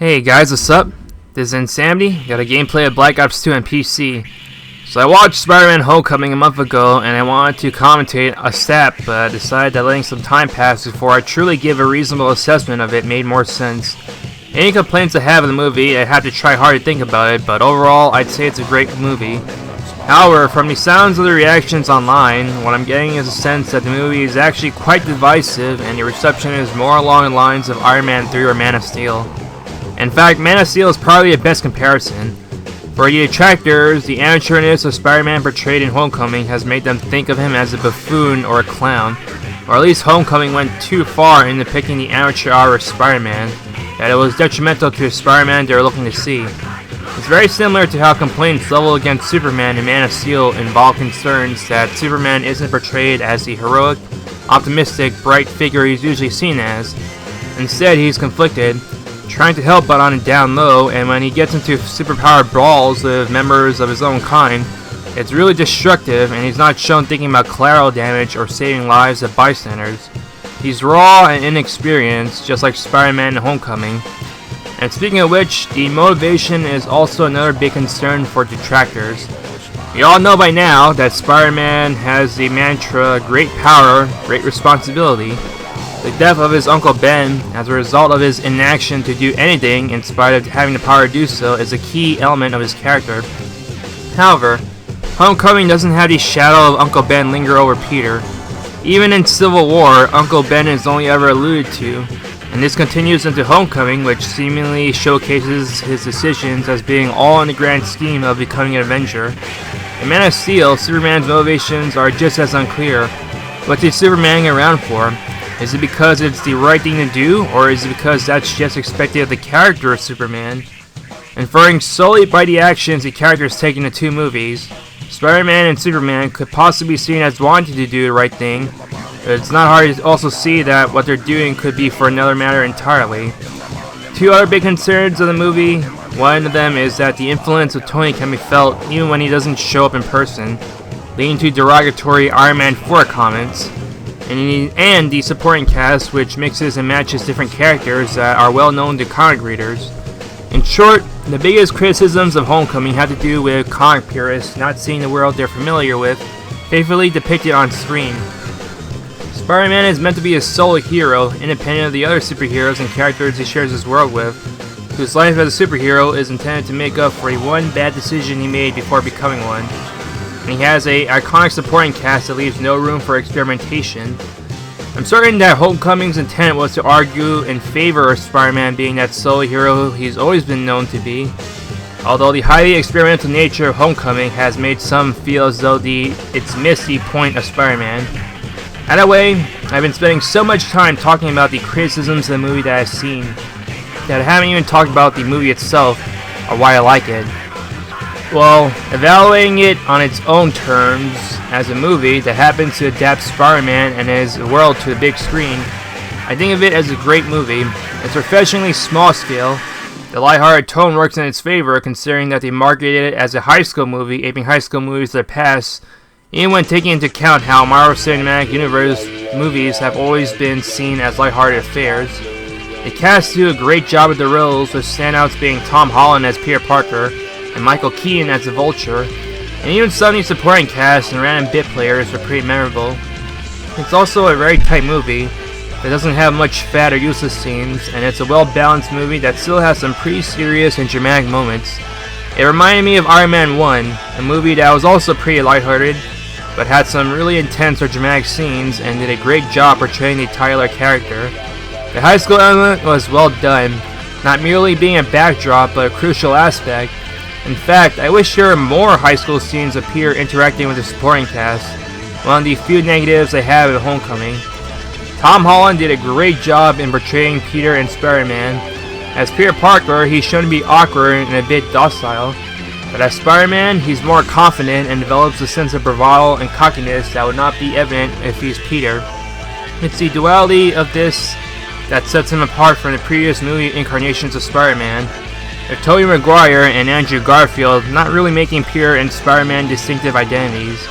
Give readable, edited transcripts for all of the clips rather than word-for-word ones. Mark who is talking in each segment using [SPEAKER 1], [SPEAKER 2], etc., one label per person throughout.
[SPEAKER 1] Hey guys, what's up? This is Insanity. Got a gameplay of Black Ops 2 on PC. So I watched Spider-Man Homecoming a month ago and I wanted to commentate a stat, but I decided that letting some time pass before I truly give a reasonable assessment of it made more sense. Any complaints I have of the movie, I have to try hard to think about it, but overall I'd say it's a great movie. However, from the sounds of the reactions online, what I'm getting is a sense that the movie is actually quite divisive and the reception is more along the lines of Iron Man 3 or Man of Steel. In fact, Man of Steel is probably the best comparison. For the detractors, the amateurness of Spider-Man portrayed in Homecoming has made them think of him as a buffoon or a clown, or at least Homecoming went too far in depicting the amateur hour of Spider-Man, that it was detrimental to the Spider-Man they were looking to see. It's very similar to how complaints leveled against Superman in Man of Steel involve concerns that Superman isn't portrayed as the heroic, optimistic, bright figure he's usually seen as. Instead, he's conflicted, trying to help but on a down low, and when he gets into superpowered brawls with members of his own kind, it's really destructive and he's not shown thinking about collateral damage or saving lives of bystanders. He's raw and inexperienced, just like Spider-Man in Homecoming. And speaking of which, the motivation is also another big concern for detractors. We all know by now that Spider-Man has the mantra, great power, great responsibility. The death of his Uncle Ben, as a result of his inaction to do anything in spite of having the power to do so, is a key element of his character. However, Homecoming doesn't have the shadow of Uncle Ben linger over Peter. Even in Civil War, Uncle Ben is only ever alluded to, and this continues into Homecoming, which seemingly showcases his decisions as being all in the grand scheme of becoming an Avenger. In Man of Steel, Superman's motivations are just as unclear. What's he Supermaning around for? Is it because it's the right thing to do, or is it because that's just expected of the character of Superman? Inferring solely by the actions the characters take in the two movies, Spider-Man and Superman could possibly be seen as wanting to do the right thing, but it's not hard to also see that what they're doing could be for another matter entirely. Two other big concerns of the movie. One of them is that the influence of Tony can be felt even when he doesn't show up in person, leading to derogatory Iron Man 4 comments. And the supporting cast, which mixes and matches different characters that are well known to comic readers. In short, the biggest criticisms of Homecoming had to do with comic purists not seeing the world they're familiar with faithfully depicted on screen. Spider-Man is meant to be a solo hero, independent of the other superheroes and characters he shares his world with, whose life as a superhero is intended to make up for the one bad decision he made before becoming one. And he has an iconic supporting cast that leaves no room for experimentation. I'm certain that Homecoming's intent was to argue in favor of Spider-Man being that solo hero he's always been known to be, although the highly experimental nature of Homecoming has made some feel as though it's missed the point of Spider-Man. Either way, I've been spending so much time talking about the criticisms of the movie that I've seen, that I haven't even talked about the movie itself, or why I like it. Well, evaluating it on its own terms, as a movie that happens to adapt Spider-Man and his world to the big screen, I think of it as a great movie. It's refreshingly small scale. The lighthearted tone works in its favor, considering that they marketed it as a high school movie, aping high school movies of their past, even when taking into account how Marvel Cinematic Universe movies have always been seen as lighthearted affairs. The cast do a great job with the roles, with standouts being Tom Holland as Peter Parker, and Michael Keaton as the Vulture, and even some of the supporting cast and random bit players are pretty memorable. It's also a very tight movie that doesn't have much fat or useless scenes, and it's a well-balanced movie that still has some pretty serious and dramatic moments. It reminded me of Iron Man 1, a movie that was also pretty lighthearted, but had some really intense or dramatic scenes and did a great job portraying the Tyler character. The high school element was well done, not merely being a backdrop but a crucial aspect. In fact, I wish there were more high school scenes of Peter interacting with the supporting cast, one of the few negatives I have at Homecoming. Tom Holland did a great job in portraying Peter and Spider-Man. As Peter Parker, he's shown to be awkward and a bit docile, but as Spider-Man, he's more confident and develops a sense of bravado and cockiness that would not be evident if he's Peter. It's the duality of this that sets him apart from the previous movie incarnations of Spider-Man, with Tobey Maguire and Andrew Garfield not really making Peter and Spider-Man distinctive identities.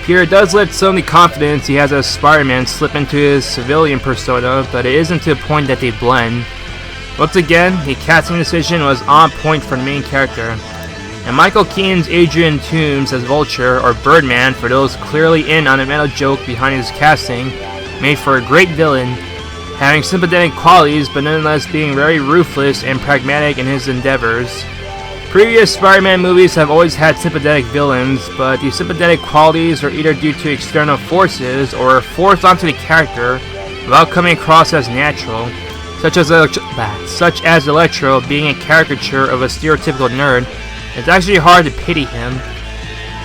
[SPEAKER 1] Peter does let some of the confidence he has as Spider-Man slip into his civilian persona, but it isn't to the point that they blend. Once again, the casting decision was on point for the main character. And Michael Keaton's Adrian Toomes as Vulture, or Birdman for those clearly in on the meta joke behind his casting, made for a great villain, having sympathetic qualities but nonetheless being very ruthless and pragmatic in his endeavors. Previous Spider-Man movies have always had sympathetic villains, but the sympathetic qualities are either due to external forces or are forced onto the character without coming across as natural, such as Electro being a caricature of a stereotypical nerd. It's actually hard to pity him.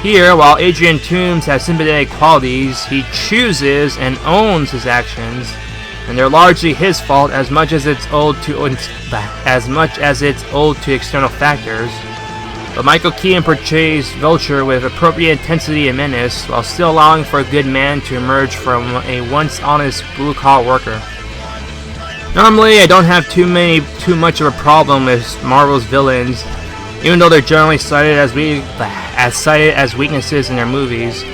[SPEAKER 1] Here, while Adrian Toomes has sympathetic qualities, he chooses and owns his actions, and they're largely his fault as much as it's owed to external factors. But Michael Keaton portrays Vulture with appropriate intensity and menace, while still allowing for a good man to emerge from a once honest blue-collar worker. Normally, I don't have too much of a problem with Marvel's villains, even though they're generally cited as weaknesses in their movies.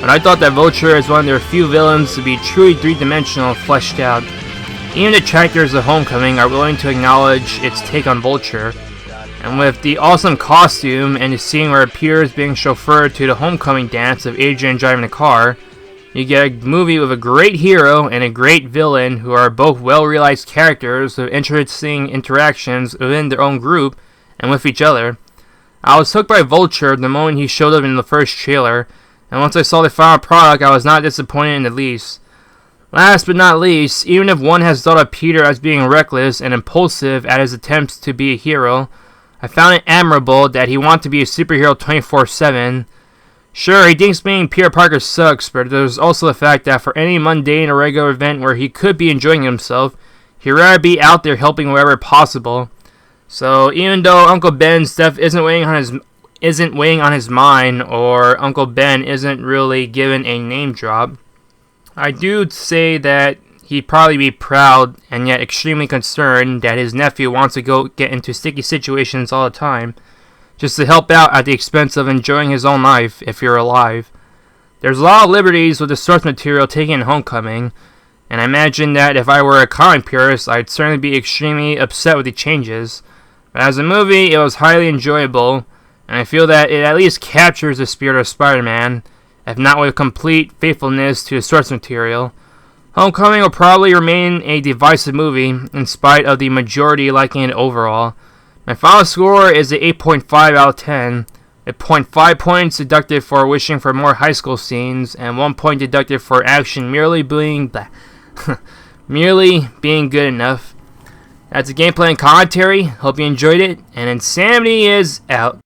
[SPEAKER 1] But I thought that Vulture is one of their few villains to be truly three-dimensional and fleshed out. Even detractors of Homecoming are willing to acknowledge its take on Vulture. And with the awesome costume and the scene where Peter is being chauffeured to the Homecoming dance of Adrian driving the car, you get a movie with a great hero and a great villain who are both well-realized characters with interesting interactions within their own group and with each other. I was hooked by Vulture the moment he showed up in the first trailer, and once I saw the final product, I was not disappointed in the least. Last but not least, even if one has thought of Peter as being reckless and impulsive at his attempts to be a hero, I found it admirable that he wanted to be a superhero 24/7. Sure, he thinks being Peter Parker sucks, but there's also the fact that for any mundane or regular event where he could be enjoying himself, he'd rather be out there helping wherever possible. So even though Uncle Ben's death isn't weighing on his mind, or Uncle Ben isn't really given a name drop, I do say that he'd probably be proud and yet extremely concerned that his nephew wants to go get into sticky situations all the time, just to help out at the expense of enjoying his own life if you're alive. There's a lot of liberties with the source material taken in Homecoming, and I imagine that if I were a comic purist, I'd certainly be extremely upset with the changes. But as a movie, it was highly enjoyable, and I feel that it at least captures the spirit of Spider-Man, if not with complete faithfulness to the source material. Homecoming will probably remain a divisive movie, in spite of the majority liking it overall. My final score is an 8.5 out of 10, a 0.5 points deducted for wishing for more high school scenes, and 1 point deducted for action merely being good enough. That's the gameplay and commentary. Hope you enjoyed it, and Insanity is out.